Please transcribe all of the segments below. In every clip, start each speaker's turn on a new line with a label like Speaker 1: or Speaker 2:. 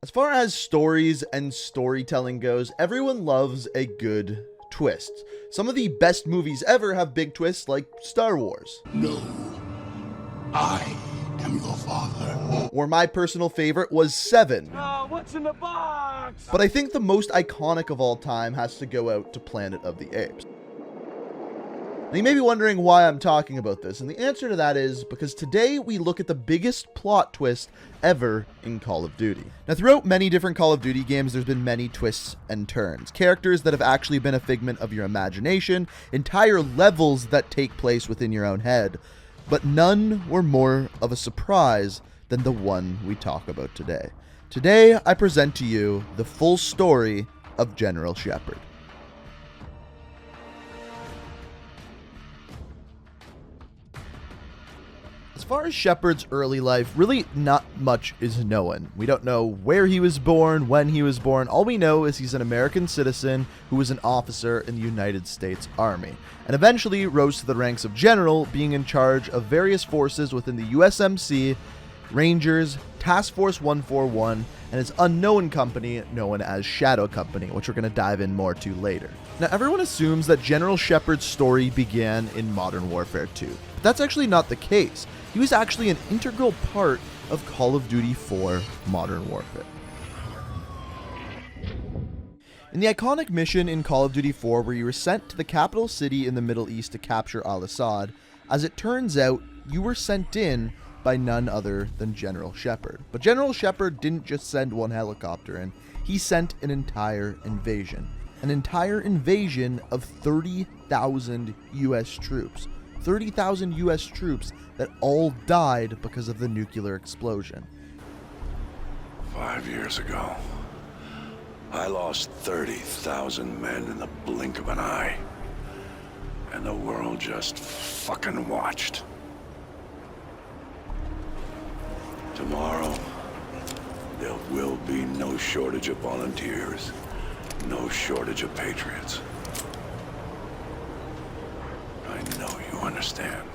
Speaker 1: As far as stories and storytelling goes, everyone loves a good twist. Some of the best movies ever have big twists, like Star Wars.
Speaker 2: No, I am your father.
Speaker 1: Or my personal favorite was Seven.
Speaker 3: Oh, what's in the box?
Speaker 1: But I think the most iconic of all time has to go out to Planet of the Apes. Now you may be wondering why I'm talking about this, and the answer to that is because today we look at the biggest plot twist ever in Call of Duty. Now throughout many different Call of Duty games, there's been many twists and turns. Characters that have actually been a figment of your imagination, entire levels that take place within your own head, but none were more of a surprise than the one we talk about today. Today, I present to you the full story of General Shepard. As far as Shepard's early life, really not much is known. We don't know where he was born, when he was born. All we know is he's an American citizen who was an officer in the United States Army, and eventually rose to the ranks of general, being in charge of various forces within the USMC, Rangers, Task Force 141, and his unknown company known as Shadow Company, which we're going to dive in more to later. Now, everyone assumes that General Shepard's story began in Modern Warfare 2, but that's actually not the case. He was actually an integral part of Call of Duty 4 Modern Warfare. In the iconic mission in Call of Duty 4 where you were sent to the capital city in the Middle East to capture Al-Assad, as it turns out, you were sent in by none other than General Shepard. But General Shepard didn't just send one helicopter in, he sent an entire invasion. An entire invasion of 30,000 US troops. 30,000 US troops that all died because of the nuclear explosion.
Speaker 4: 5 years ago, I lost 30,000 men in the blink of an eye. And the world just fucking watched. Tomorrow, there will be no shortage of volunteers, no shortage of patriots. I know you understand.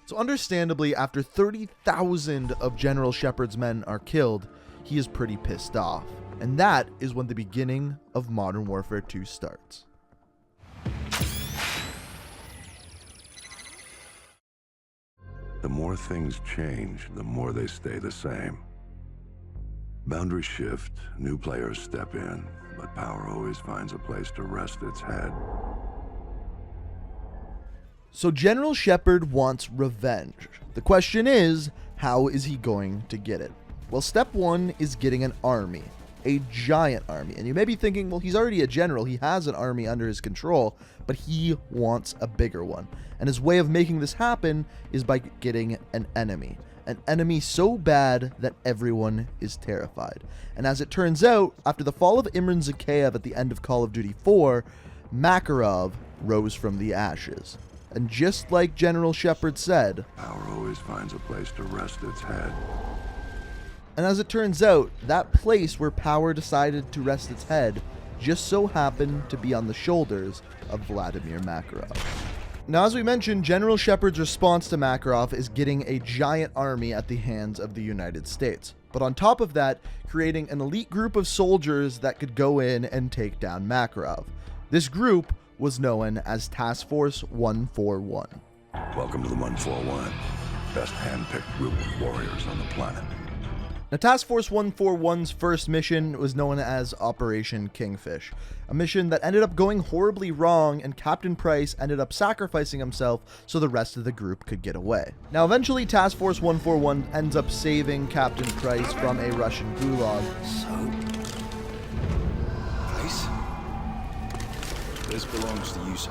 Speaker 1: So understandably, after 30,000 of General Shepard's men are killed, he is pretty pissed off. And that is when the beginning of Modern Warfare 2 starts.
Speaker 4: The more things change, the more they stay the same. Boundaries shift, new players step in, but power always finds a place to rest its head.
Speaker 1: So General Shepard wants revenge. The question is, how is he going to get it? Well, step one is getting an army. A giant army. And you may be thinking, well, he's already a general. He has an army under his control, but he wants a bigger one. And his way of making this happen is by getting an enemy. An enemy so bad that everyone is terrified. And as it turns out, after the fall of Imran Zakhaev at the end of Call of Duty 4, Makarov rose from the ashes. And just like General Shepard said,
Speaker 4: Power always finds a place to rest its head.
Speaker 1: and as it turns out, that place where power decided to rest its head just so happened to be on the shoulders of Vladimir Makarov. Now, as we mentioned, General Shepard's response to Makarov is getting a giant army at the hands of the United States. But on top of that, creating an elite group of soldiers that could go in and take down Makarov. This group was known as Task Force 141.
Speaker 4: Welcome to the 141. Best hand-picked group of warriors on the planet.
Speaker 1: Now, Task Force 141's first mission was known as Operation Kingfish, a mission that ended up going horribly wrong, and Captain Price ended up sacrificing himself so the rest of the group could get away. Now, eventually, Task Force 141 ends up saving Captain Price from a Russian gulag.
Speaker 3: So, Price? This belongs to you, sir.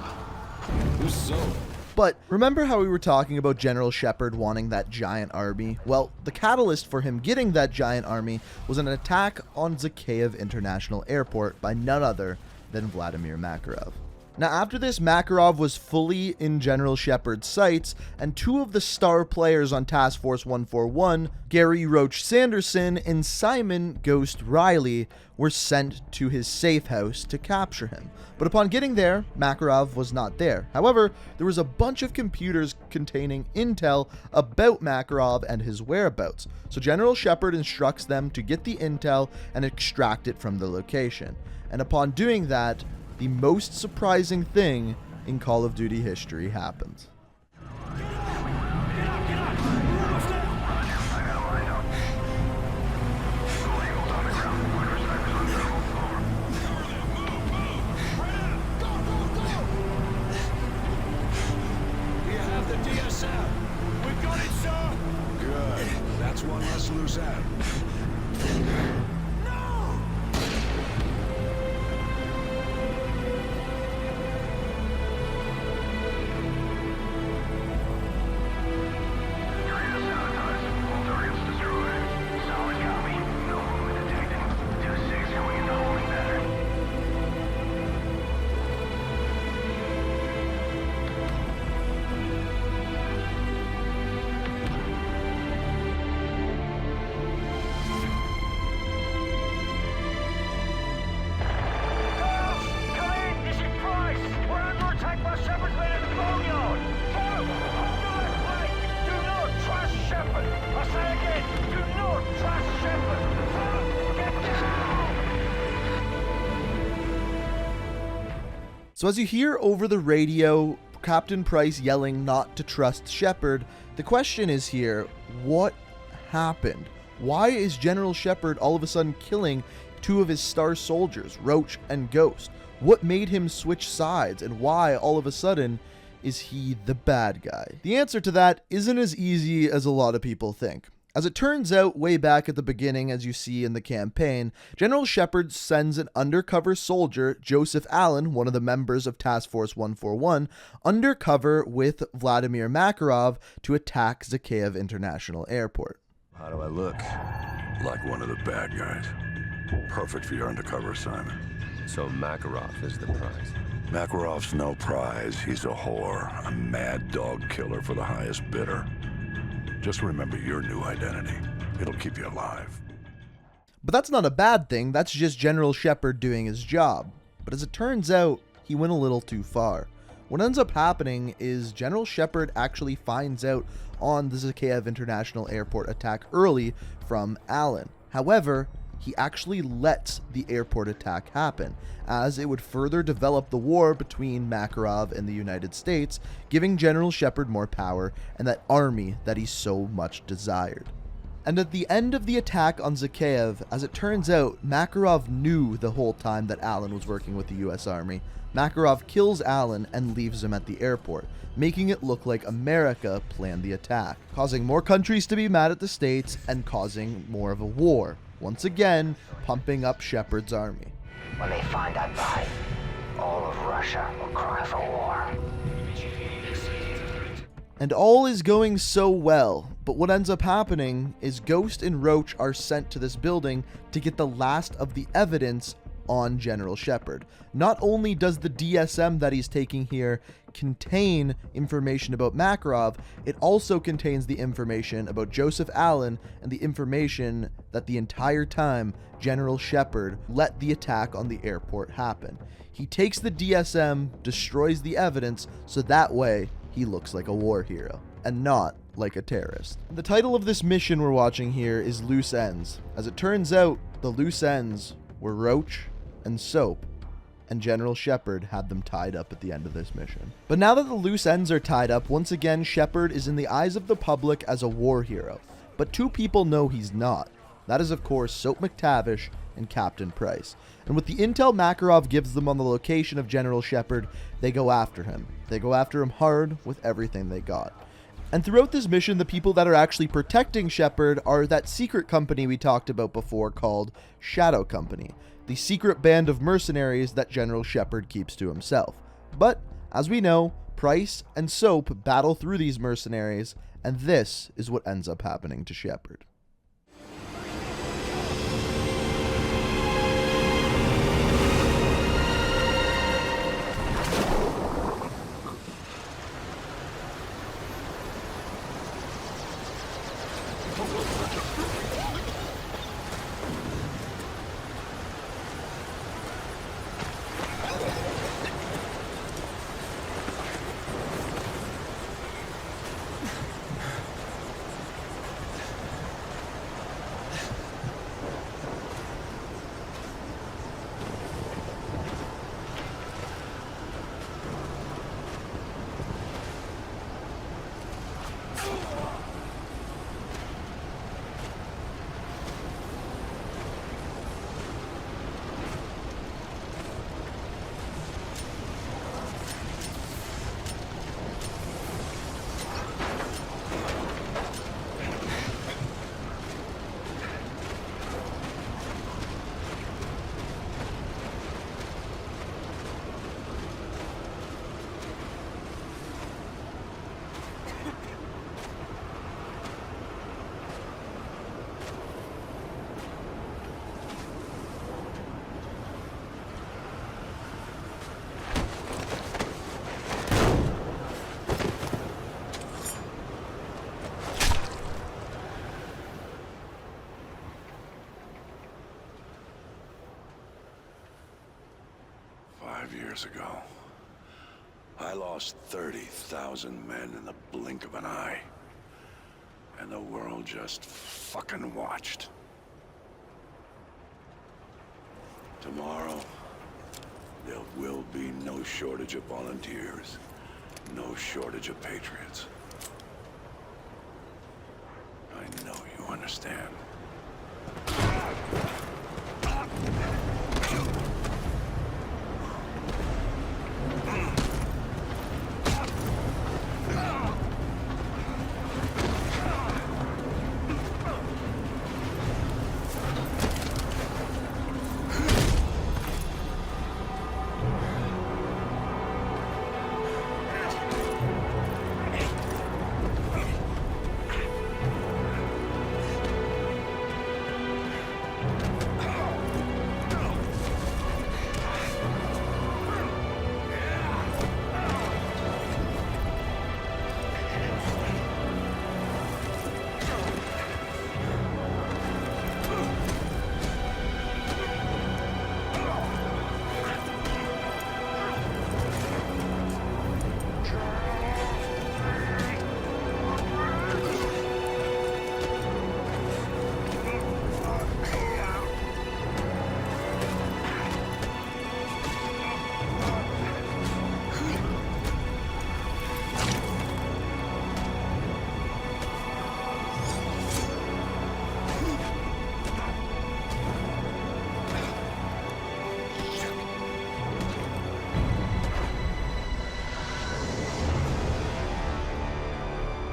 Speaker 3: Who's so?
Speaker 1: But remember how we were talking about General Shepard wanting that giant army? Well, the catalyst for him getting that giant army was an attack on Zakhaev International Airport by none other than Vladimir Makarov. Now, after this, Makarov was fully in General Shepard's sights, and two of the star players on Task Force 141, Gary Roach Sanderson and Simon Ghost Riley, were sent to his safe house to capture him. But upon getting there, Makarov was not there. However, there was a bunch of computers containing intel about Makarov and his whereabouts. So General Shepard instructs them to get the intel and extract it from the location. And upon doing that, the most surprising thing in Call of Duty history happens.
Speaker 3: We've got it, sir! Good. That's one less loose end.
Speaker 1: So as you hear over the radio Captain Price yelling not to trust Shepard, the question is here, what happened? Why is General Shepard all of a sudden killing two of his star soldiers, Roach and Ghost? What made him switch sides, and why all of a sudden is he the bad guy? The answer to that isn't as easy as a lot of people think. As it turns out, way back at the beginning, as you see in the campaign, General Shepard sends an undercover soldier, Joseph Allen, one of the members of Task Force 141, undercover with Vladimir Makarov to attack Zakhaev International Airport.
Speaker 3: How do I look?
Speaker 4: Like one of the bad guys. Perfect for your undercover assignment.
Speaker 5: So Makarov is the prize.
Speaker 4: Makarov's no prize. He's a whore, a mad dog killer for the highest bidder. Just remember your new identity. It'll keep you alive.
Speaker 1: But that's not a bad thing, that's just General Shepard doing his job. But as it turns out, he went a little too far. What ends up happening is General Shepard actually finds out on the Zakhaev International Airport attack early from Allen. However, he actually lets the airport attack happen, as it would further develop the war between Makarov and the United States, giving General Shepard more power and that army that he so much desired. And at the end of the attack on Zakhaev, as it turns out, Makarov knew the whole time that Allen was working with the US Army. Makarov kills Allen and leaves him at the airport, making it look like America planned the attack, causing more countries to be mad at the States and causing more of a war. Once again, pumping up Shepard's army.
Speaker 6: When they find that body, all of Russia will cry for war.
Speaker 1: And all is going so well, but what ends up happening is Ghost and Roach are sent to this building to get the last of the evidence on General Shepard. Not only does the DSM that he's taking here contain information about Makarov, it also contains the information about Joseph Allen and the information that the entire time General Shepard let the attack on the airport happen. He takes the DSM, destroys the evidence, so that way he looks like a war hero and not like a terrorist. The title of this mission we're watching here is Loose Ends. As it turns out, the loose ends were Roach and Soap, and General Shepard had them tied up at the end of this mission. But now that the loose ends are tied up, once again Shepard is in the eyes of the public as a war hero. But two people know he's not. That is, of course, Soap McTavish and Captain Price. And with the intel Makarov gives them on the location of General Shepard, they go after him. They go after him hard with everything they got. And throughout this mission, the people that are actually protecting Shepard are that secret company we talked about before called Shadow Company, the secret band of mercenaries that General Shepard keeps to himself. But, as we know, Price and Soap battle through these mercenaries, and this is what ends up happening to Shepard.
Speaker 4: 5 years ago, I lost 30,000 men in the blink of an eye. And the world just fucking watched. Tomorrow, there will be no shortage of volunteers, no shortage of patriots. I know you understand.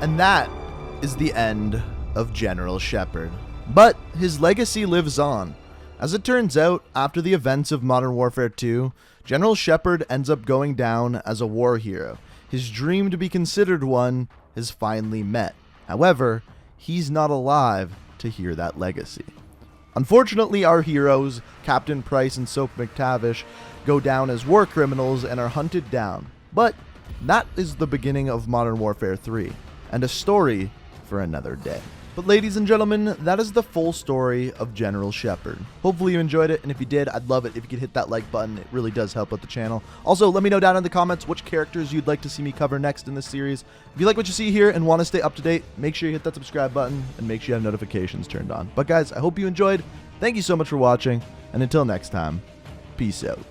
Speaker 1: And that is the end of General Shepard. But his legacy lives on. As it turns out, after the events of Modern Warfare 2, General Shepard ends up going down as a war hero. His dream to be considered one has finally met. However, he's not alive to hear that legacy. Unfortunately, our heroes, Captain Price and Soap McTavish, go down as war criminals and are hunted down. But that is the beginning of Modern Warfare 3. And a story for another day. But ladies and gentlemen, that is the full story of General Shepard. Hopefully you enjoyed it, and if you did, I'd love it if you could hit that like button. It really does help out the channel. Also, let me know down in the comments which characters you'd like to see me cover next in this series. If you like what you see here and want to stay up to date, make sure you hit that subscribe button and make sure you have notifications turned on. But guys, I hope you enjoyed. Thank you so much for watching, and until next time, peace out.